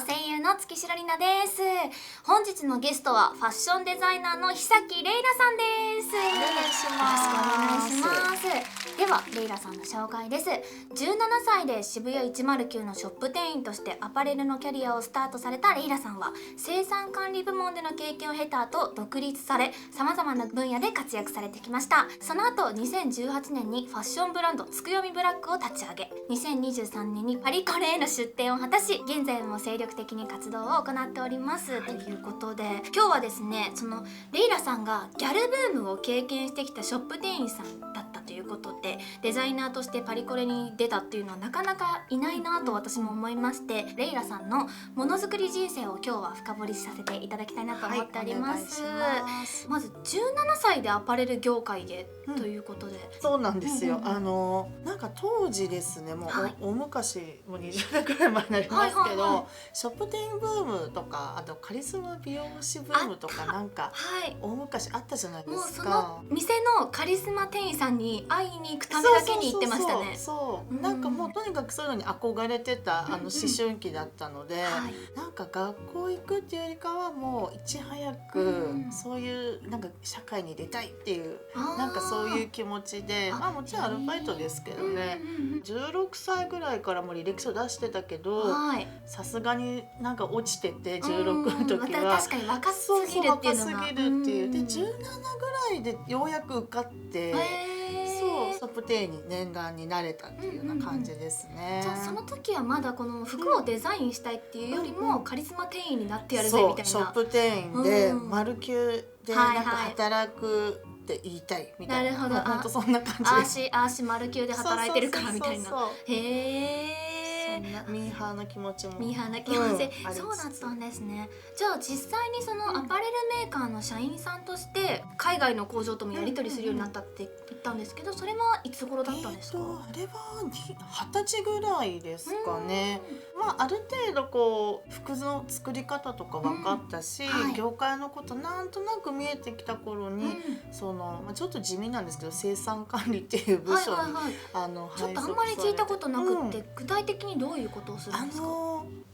声優の月城里奈です。本日のゲストはファッションデザイナーの日崎レイラさんです。お願いしよろしくお願いします。ます。ではレイラさんの紹介です。17歳で渋谷109のショップ店員としてアパレルのキャリアをスタートされたレイラさんは、生産管理部門での経験を経た後独立され、さまざまな分野で活躍されてきました。その後2018年にファッションブランドつくよみブラックを立ち上げ、2023年にパリコレへの出店を果たし、現在も精力的に活動を行っております、ということで、今日はですね、そのレイラさんがギャルブームを経験してきたショップ店員さんだったということで、デザイナーとしてパリコレに出たっていうのはなかなかいないなと私も思いまして、レイラさんのものづくり人生を今日は深掘りさせていただきたいなと思っております。お願いします。まず17歳でアパレル業界で、ということで、そうなんですよ。うんなんか当時ですね、もうはい大昔、もう20年くらい前になりますけど、はいはいはい、ショップ店員ブームとか、あとカリスマ美容師ブームとかなんかはい大昔あったじゃないでもうすか。その店のカリスマ店員さんに会いに行くためだけに行ってましたね。そうなんかもうとにかくそういうのに憧れてた思春期だったので、はいなんか学校行くっていうよりかはもういち早くうんそういうなんか社会に出たいっていうあーなんかそういう気持ちで、まあもちろんアルバイトですけどね、16歳ぐらいからもう履歴書出してたけど、はいさすがになんか落ちてて16の時または確かに若すぎるっていうのが、若すぎるっていうで17ぐらいでようやく受かってそうショップ店員に念願になれたっていうような感じですね。じゃあその時はまだこの服をデザインしたいっていうよりも、カリスマ店員になってやるぜみたいな。そうショップ店員でうんマルキューでなんか働くって言いたいみたいな、なるほど、本当そんな感じです。あーしマルキューで働いてるからみたいな。そうへえ。そんなミーハーな気持ちもミーハーな気持ち、ありつつそうだったんですね。じゃあ実際にそのアパレルメーカーの社員さんとして海外の工場ともやり取りするようになったって言ったんですけど、それはいつ頃だったんですか？あれは20歳ぐらいですかね。まあある程度こう服の作り方とか分かったし、はい業界のことなんとなく見えてきた頃に、そのちょっと地味なんですけど生産管理っていう部署に、はいはいはい、ちょっとあんまり聞いたことなくって、具体的にどういうことをするんですか？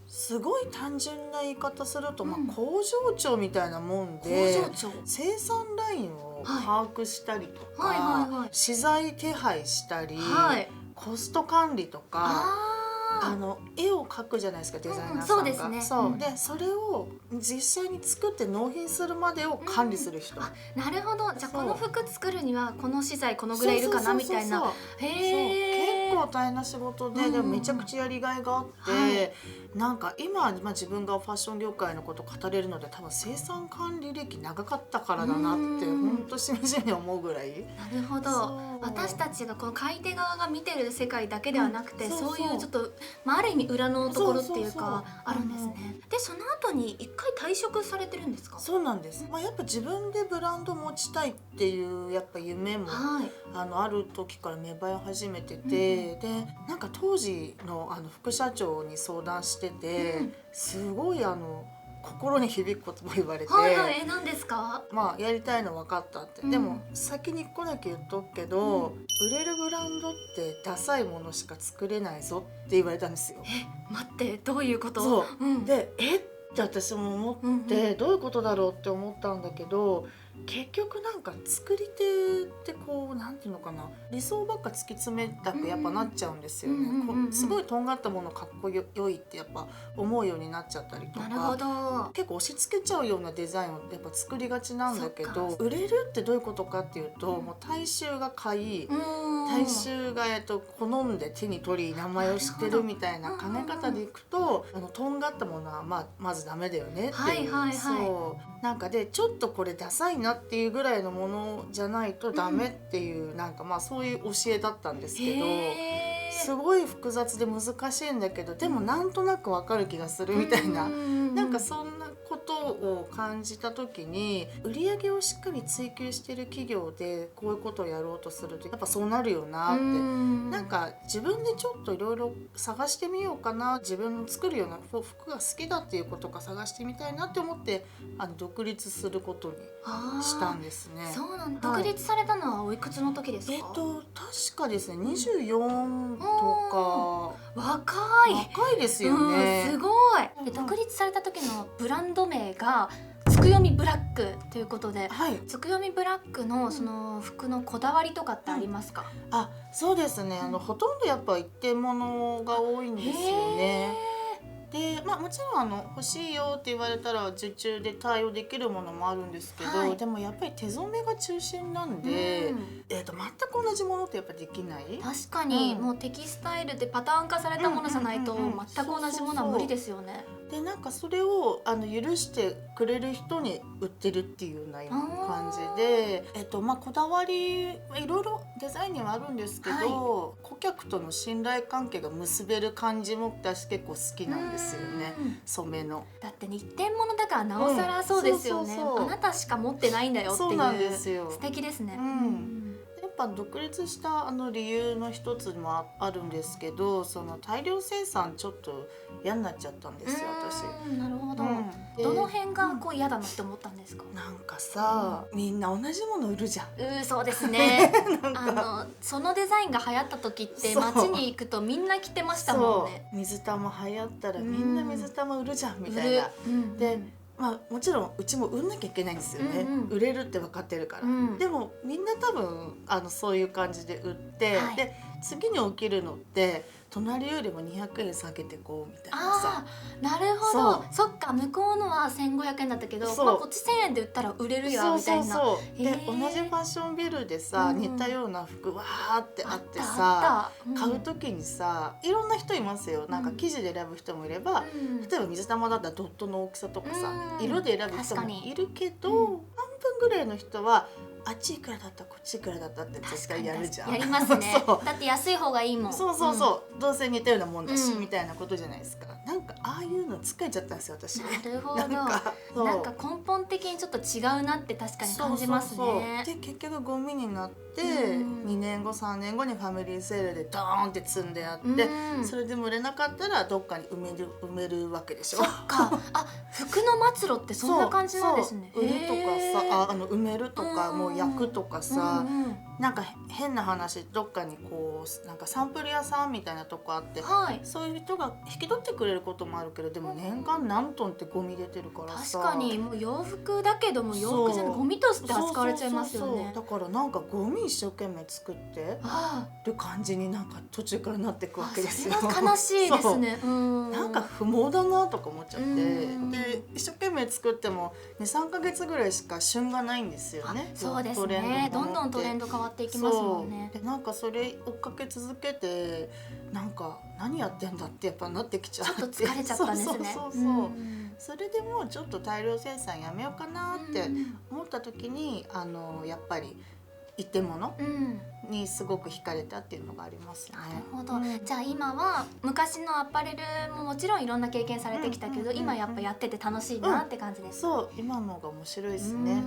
すごい単純な言い方すると、うん工場長みたいなもん工で場長、生産ラインを把握したりとか、はいはいはいはい、資材手配したり、はい、コスト管理とかあ絵を描くじゃないですかデザイナーさんが、そうですね、でそれを実際に作って納品するまでを管理する人、あ、なるほど。じゃあそうこの服作るにはこの資材このぐらいいるかなみたいな。そうへえ。結構大変な仕事で、でもめちゃくちゃやりがいがあって、はいなんか今、自分がファッション業界のこと語れるので多分生産管理歴長かったからだなって本当しみじみ思うぐらい。なるほど。そう私たちがこの買い手側が見てる世界だけではなくて、そうそういうちょっと、ある意味裏のところっていうそうかあるんですね。でその後に一回退職されてるんですか？そうなんです、やっぱ自分でブランド持ちたいっていうやっぱ夢もはい。ある時から芽生え始めてて、でなんか当時の副社長に相談してて、すごい心に響くことも言われて、はいはい。何ですか？やりたいの分かったって、でも先に1個だけ言っとくけど、売れるブランドってダサいものしか作れないぞって言われたんですよ。待って、どういうこと？そう、うん、でって私も思ってどういうことだろうって思ったんだけど、結局なんか作り手ってこうなんていうのかな、理想ばっか突き詰めたくやっぱなっちゃうんですよね。すごいとんがったものかっこよいってやっぱ思うようになっちゃったりとか、なるほど。結構押し付けちゃうようなデザインをやっぱ作りがちなんだけそど、売れるってどういうことかっていうと、もう大衆が買い、大衆が好んで手に取り名前を知ってるみたいな考え方でいくと、とんがったものはまずダメだよねっていう、そうなんかでちょっとこれダサいなっていうぐらいのものじゃないとダメっていう、なんかそういう教えだったんですけど、すごい複雑で難しいんだけど、でもなんとなくわかる気がするみたいな、なんかそんなことを感じた時に、売り上げをしっかり追求してる企業でこういうことをやろうとするとやっぱそうなるよなって、なんか自分でちょっといろいろ探してみようかな、自分の作るような服が好きだっていうことか探してみたいなって思って独立することにしたんですね。そうなんだ。独立されたのはおいくつの時ですか？確かですね24とか。若いですよね。すごい。独立立された時のブランド名がつくよみブラックということで、はい、つくよみブラックのその服のこだわりとかってありますか？あ、そうですね。ほとんどやっぱ一点物が多いんですよね。で、もちろん欲しいよって言われたら受注で対応できるものもあるんですけど、はい、でもやっぱり手染めが中心なんで、全く同じものってやっぱできない。確かに、もうテキスタイルでパターン化されたものじゃないと全く同じものは無理ですよね。でなんかそれを許してくれる人に売ってるっていうような感じで、こだわりいろいろデザインにはあるんですけど、顧客との信頼関係が結べる感じも私結構好きなんですよね、染めの。だって一点物だからなおさらそうですよね。あなたしか持ってないんだよっていう。そうなんですよ。素敵ですね。やっぱ独立した理由の一つもあるんですけど、その大量生産ちょっと嫌になっちゃったんですよ私。なるほど、どの辺が嫌だなって思ったんですか？なんかさ、みんな同じもの売るじゃん。そうですねそのデザインが流行った時って街に行くとみんな着てましたもんね。水玉流行ったらみんな水玉売るじゃんみたいな。でもちろんうちも売んなきゃいけないんですよね、売れるって分かってるから、でもみんな多分そういう感じで売って、で次に起きるのって隣よりも200円下げてこうみたいなさ。なるほど。そっか、向こうのは1500円だったけど、こっち1000円で売ったら売れるよみたいな。で同じファッションビルでさ、似たような服わーってあってさ、買う時にさいろんな人いますよ。なんか生地で選ぶ人もいれば、例えば水玉だったらドットの大きさとかさ、色で選ぶ人もいるけど、半分ぐらいの人はあっちいくらだったこっちいくらだったって絶対やるじゃん。やりますねだって安い方がいいもん。そう、どうせ似たようなもんだし、みたいなことじゃないですか。なんかああいうの疲れちゃったんですよ私。なるほど。なんか根本的にちょっと違うなって確かに感じますね。で結局ゴミになって、2年後3年後にファミリーセールでドーンって積んであって、それでも売れなかったらどっかに埋めるわけでしょ。そっか。服の末路ってそんな感じなんですね。売るとかさ、埋めるとか、もう焼くとかさ、なんか変な話、どっかにこうなんかサンプル屋さんみたいなとこあって、そういう人が引き取ってくれることもあるけど、でも年間何トンってゴミ出てるからさ。確かにもう洋服だけども洋服じゃないゴミとして扱われちゃいますよね。だからなんかゴミ一生懸命作ってる感じになんか途中からなっていくわけですよ。それは悲しいですね。なんか不毛だなとか思っちゃって、で一生懸命作っても 2,3 ヶ月ぐらいしか旬がないんですよね。そうですね。どんどんトレンド変わっていきますもんね。でなんかそれ追っかけ続けて、なんか何やってんだってやっぱなってきちゃって、ちょっと疲れちゃったんですね。それでもうちょっと大量生産やめようかなって思った時にやっぱり一点物にすごく惹かれたっていうのがありますね。なるほど。じゃあ今は昔のアパレルももちろんいろんな経験されてきたけど、今やっぱやってて楽しいなって感じです。そう、今のが面白いですね。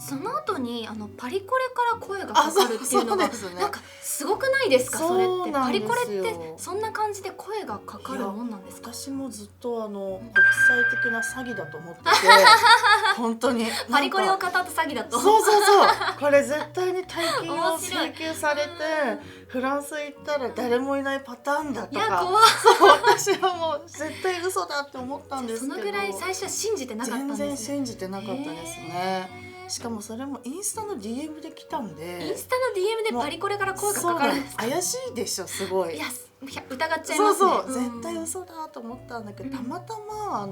その後にパリコレから声がかかるっていうのがなんかすごくないですか？それってパリコレってそんな感じで声がかかるもんなんですか？私もずっと国際的な詐欺だと思ってて本当にパリコレを語った詐欺だと。そうこれ絶対に大金を請求されてフランス行ったら誰もいないパターンだとか。いや怖い。私はもう絶対嘘だって思ったんですけど、そのぐらい最初は信じてなかったんです。全然信じてなかったですね。しかもそれもインスタの DM で来たんで。インスタの DM でパリコレから声がかかるんですか？怪しいでしょ、すごい。いや疑っちゃいますね。絶対嘘だと思ったんだけど、たまたま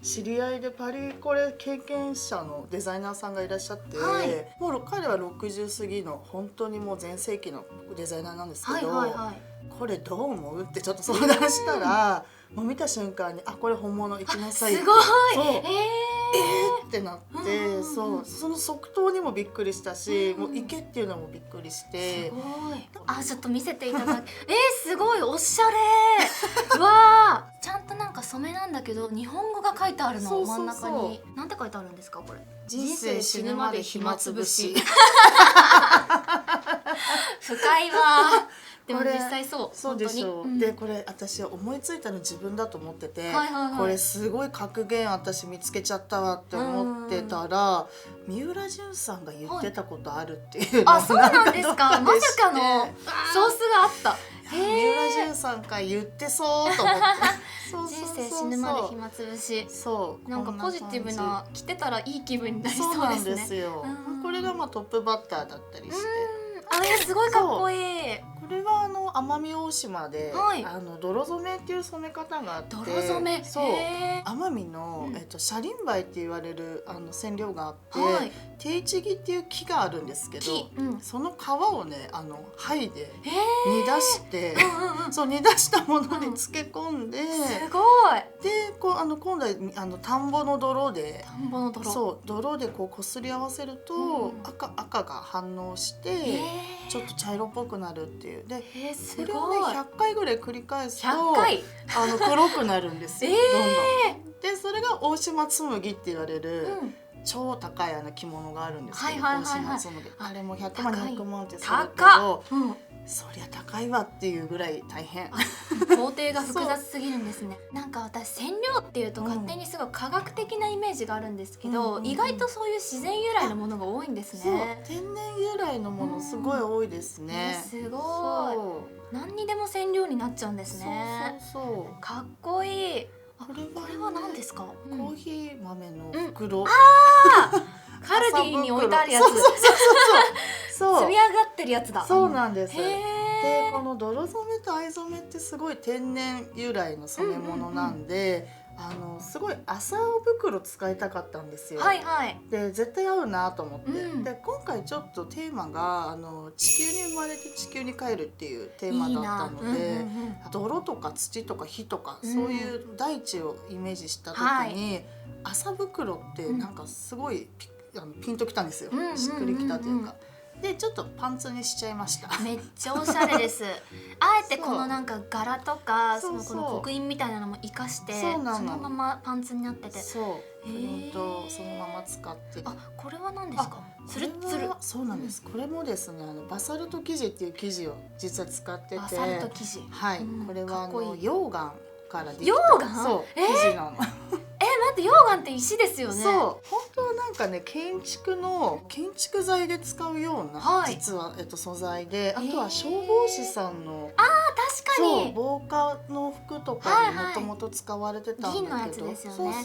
知り合いでパリコレ経験者のデザイナーさんがいらっしゃって、もう彼は60過ぎの本当にもう全盛期のデザイナーなんですけど、これどう思うってちょっと相談したら、もう見た瞬間にこれ本物行きなさいって。すごい。ってなって、その即答にもびっくりしたし、もう行けっていうのもびっくりして。すごい。ちょっと見せていただきすごいおしゃれわー。ちゃんとなんか染めなんだけど日本語が書いてあるの真ん中に。なんて書いてあるんですかこれ？人生死ぬまで暇つぶし。深いわ。でも実際そうでしょう。でこれ私は思いついたの自分だと思ってて、これすごい格言私見つけちゃったわって思ってたら、三浦淳さんが言ってたことあるっていうのがそうなんですか。まさかのソースがあった。三浦淳さんか言ってそうと思ってそう人生死ぬまで暇つぶし。そうなんかポジティブな着てたらいい気分になりそうなんそうですね。ですよ。これがトップバッターだったりして、すごいかっこいい。これは奄美大島で、はい、泥染めっていう染め方があって、泥染め、そう奄美の、シャリンバイって言われる染料があって、はい、テイチギっていう木があるんですけど、その皮をね剥いで煮出して、そう煮出したものに漬け込んで、すごい。で今度は田んぼの泥でそう泥でこすり合わせると、赤が反応してちょっと茶色っぽくなるっていう。でそれをね100回ぐらい繰り返すと黒くなるんですよ、どんどん。でそれが大島紬って言われる、超高い着物があるんですけど、大島紬あれも100万200万ってするけど、そりゃ高いわっていうぐらい大変。工程が複雑すぎるんですね。なんか私染料っていうと勝手にすごい科学的なイメージがあるんですけど、意外とそういう自然由来のものが多いんですね。天然由来のものすごい多いですね。すごい。何にでも染料になっちゃうんですね。そうかっこいい。これは何ですか？コーヒー豆の袋。カルディに置いてあるやつ。そう積み上がってるやつだ。そうなんです。でこの泥染めと藍染めってすごい天然由来の染め物なんで、すごい麻袋使いたかったんですよ。で絶対合うなと思って、で今回ちょっとテーマが地球に生まれて地球に帰るっていうテーマだったので、泥とか土とか火とかそういう大地をイメージした時に、麻袋ってなんかすごいピンときたんですよ。しっくりきたというか。でちょっとパンツにしちゃいました。めっちゃおしゃれです。あえてこのなんか柄とかこの刻印みたいなのも活かしてそのままパンツになってて、そうプリントそのまま使って。これは何ですか？つるつる。そうなんです。これもですねバサルト生地っていう生地を実は使ってて、バサルト生地、はい、これは溶岩からできた生地なの。待って、溶岩って石ですよね。そう本当はなんかね建築材で使うような、実は素材で、あとは消防士さんの確かに防火の服とかにもともと使われてたんだけど、銀のやつですよね。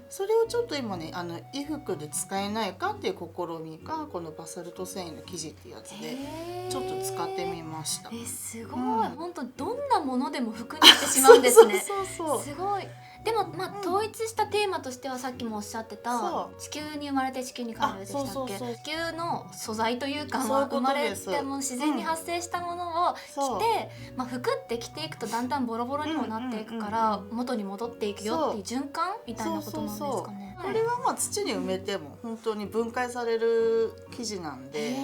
それをちょっと今ね衣服で使えないかっていう試みがこのバサルト繊維の生地っていうやつでちょっと使ってみました。すごい、本当どんなものでも服にしてしまうんですね。すごい。でも統一したテーマとしてはさっきもおっしゃってた地球に生まれて地球に帰るでしたっけ？地球の素材というか生まれても自然に発生したものを着て、服って着ていくとだんだんボロボロにもなっていくから元に戻っていくよっていう循環みたいなことなんですかね。これは土に埋めても本当に分解される生地なんで、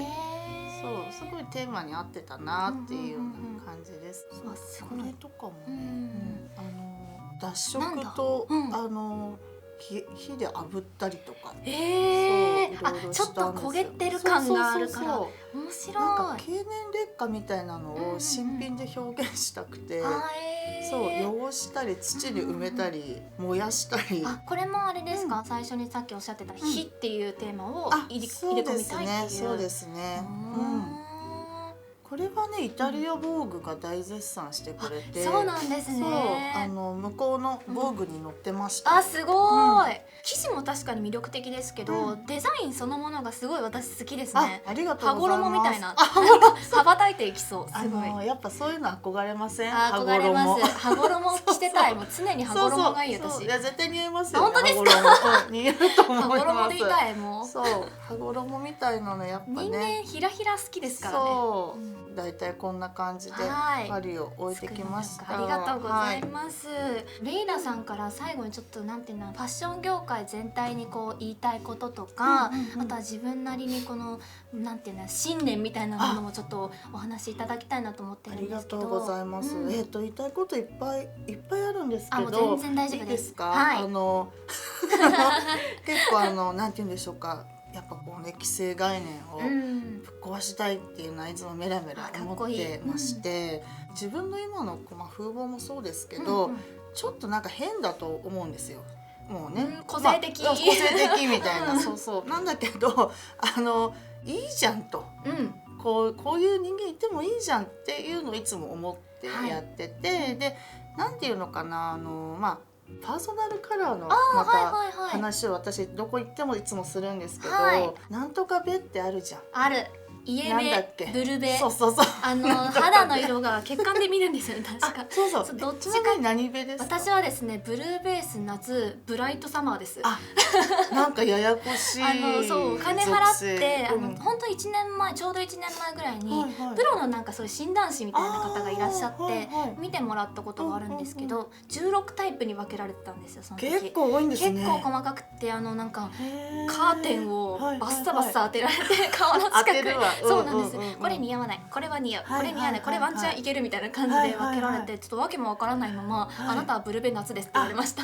すごいテーマに合ってたなっていうような感じです。これとかも脱色と火で炙ったりとか、ちょっと焦げてる感があるから面白い。なんか経年劣化みたいなのを新品で表現したくて、汚したり土に埋めたり燃やしたり。これもあれですか？最初にさっきおっしゃってた火っていうテーマを入れ込みたいっていう。そうですね。これはねイタリアボーグが大絶賛してくれて、そうなんですね。向こうのボーグに載ってました。すごい。生地も確かに魅力的ですけど、デザインそのものがすごい私好きですね。ありがとうございます。羽衣みたいな、羽ばたいていきそう。すごい。やっぱそういうの憧れません？憧れます。羽衣着てたい。もう常に羽衣がいい私。いや絶対似合いますよ。本当ですか？似合うと思います。羽衣でいたいもう。そう羽衣みたいなのやっぱね。人間ひらひら好きですからね。だいたいこんな感じで針を置いてきました。ありがとうございます。レイラさんから最後にちょっとなんていうのファッション業界全体に言いたいこととか、あとは自分なりになんていうの信念みたいなものもちょっとお話しいただきたいなと思ってるんですけど。ありがとうございます。言いたいこといっぱいあるんですけど。全然大丈夫です。いいですか？結構なんていうんでしょうか。やっぱ既成概念をぶっ壊したいっていうのはいつもメラメラ思ってまして、自分の今の風貌もそうですけど、ちょっとなんか変だと思うんですよ。もうね、個性的みたいな。そうなんだけどいいじゃんと。こういう人間いてもいいじゃんっていうのをいつも思ってやってて、でなんていうのかな、パーソナルカラーのまた話を私どこ行ってもいつもするんですけど、なんとかベってあるじゃん。ある。イエベ、ブルベ、そう肌の色が血管で見るんですよね、確か。そうどっちか。何ベですか？私はですね、ブルーベース夏ブライトサマーです。なんかややこしい。そう、お金払って本当1年前、ちょうど1年前ぐらいにプロのなんかそういう診断士みたいな方がいらっしゃって見てもらったことがあるんですけど、16タイプに分けられてたんですよ、その時。結構多いんですね。結構細かくて、なんかカーテンをバッサバッサ当てられて、顔の近くに。そうなんです。これ似合わない、これは似合う、これ似合わない、これワンチャンいけるみたいな感じで分けられて、ちょっと訳もわからないまま、あなたはブルベ夏ですって言われました。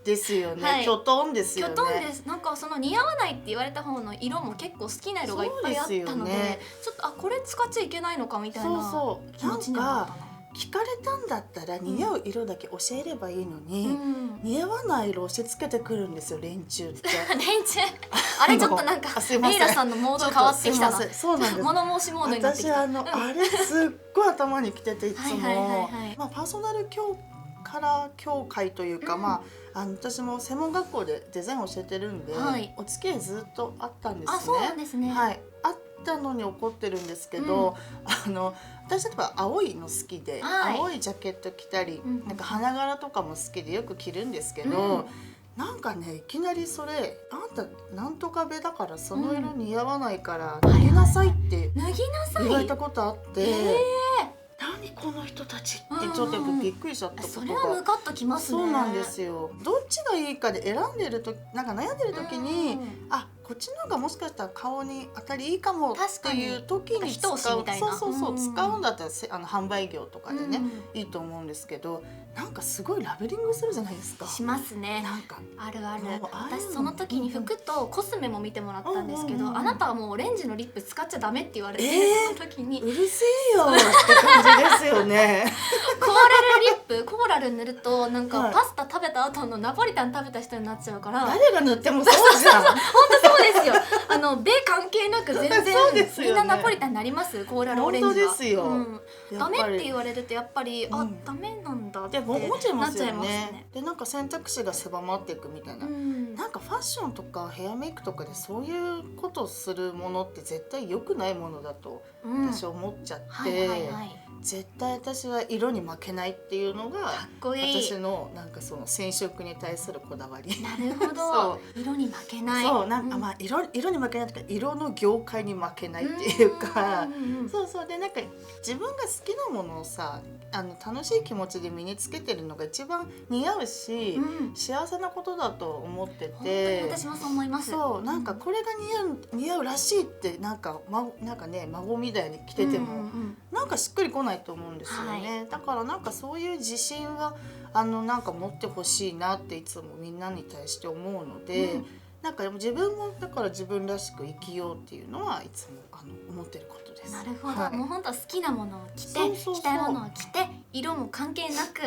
ですよね。キョトンですよね。キョトンです。なんかその似合わないって言われた方の色も結構好きな色がいっぱいあったので、ちょっとこれ使っちゃいけないのかみたいな気持ちになったな。聞かれたんだったら似合う色だけ教えればいいのに、似合わない色を押し付けてくるんですよ、連中って。連中あれちょっとなんかレイラさんのモード変わってきたな。そうなんです。物申しモードになってきた。私あれすっごい頭にきてて、いつもパーソナルカラー協会というか、私も専門学校でデザインを教えてるんで、お付き合いずっとあったんですね。そうなんですね。はい、あったのに怒ってるんですけど、私例えば青いの好きで、青いジャケット着たり、なんか花柄とかも好きでよく着るんですけど、なんかね、いきなりそれ「あんたなんとかべだからその色似合わないから脱ぎなさい」って言われたことあって。何この人たちってちょっとびっくりしちゃったことが。それはムカッときますね。そうなんですよ。どっちがいいかで選んでると、なんか悩んでる時に、こっちの方がもしかしたら顔に当たりいいかもっていう時に使う。そう使うんだったら販売業とかでね、いいと思うんですけど、なんかすごいラベリングするじゃないですか。しますね。なんかあるある。私その時に服とコスメも見てもらったんですけど、あなたはもうオレンジのリップ使っちゃダメって言われて、その時にうるせえよって感じですよね。コーラル塗るとなんかパスタ食べた後のナポリタン食べた人になっちゃうから。誰が塗ってもそうじゃん。本当そうですよ。米関係なく全然みんなナポリタンになります。コーラルオレンジは。本当ですよ。ダメって言われるとやっぱりダメなんだって思っちゃいますよなっちゃいますね。ね。でなんか選択肢が狭まっていくみたいな。なんかファッションとかヘアメイクとかでそういうことをするものって絶対良くないものだと私は思っちゃって。絶対私は色に負けないっていうのが私のなんかその染色に対するこだわり。なるほど。色に負けない。そうなんか色に負けないとか色の業界に負けないっていうか、そうでなんか自分が好きなものをさ楽しい気持ちで身につけてるのが一番似合うし、幸せなことだと思ってて。私もそう思います。そうなんかこれが似合うらしいってなんかね孫みたいに着ててもなんかしっくりこないと思うんですよね。だからなんかそういう自信はなんか持ってほしいなっていつもみんなに対して思うので、なんか自分もだから自分らしく生きようっていうのはいつも思ってることです。なるほど。もう本当好きなものを着て、着たいものを着て、色も関係なく、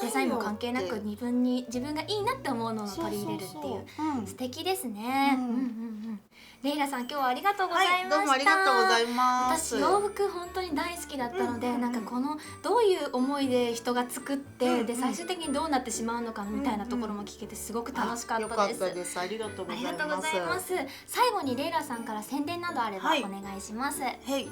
デザインも関係なく自分がいいなって思うのを取り入れるっていう素敵ですね。レイラさん今日はありがとうございました。どうもありがとうございます。私洋服本当に大好きだったので、なんかこのどういう思いで人が作ってで最終的にどうなってしまうのかみたいなところも聞けてすごく楽しかったです。よかったです。ありがとうございます。ありがとうございます。最後にレイラさんから宣伝などあればお願いします。はい、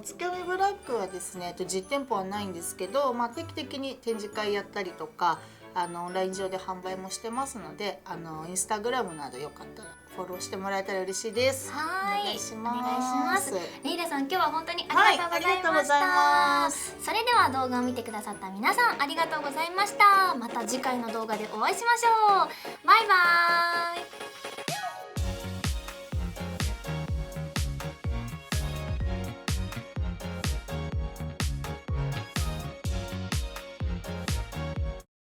月読ブラックはですね、実店舗はないんですけど、定期的に展示会やったりとか、オンライン上で販売もしてますので、インスタグラムなどよかったらフォローしてもらえたら嬉しいです。はい、お願いします。お願いします。レイラさん今日は本当にありがとうございました。それでは動画を見てくださった皆さんありがとうございました。また次回の動画でお会いしましょう。バイバーイ。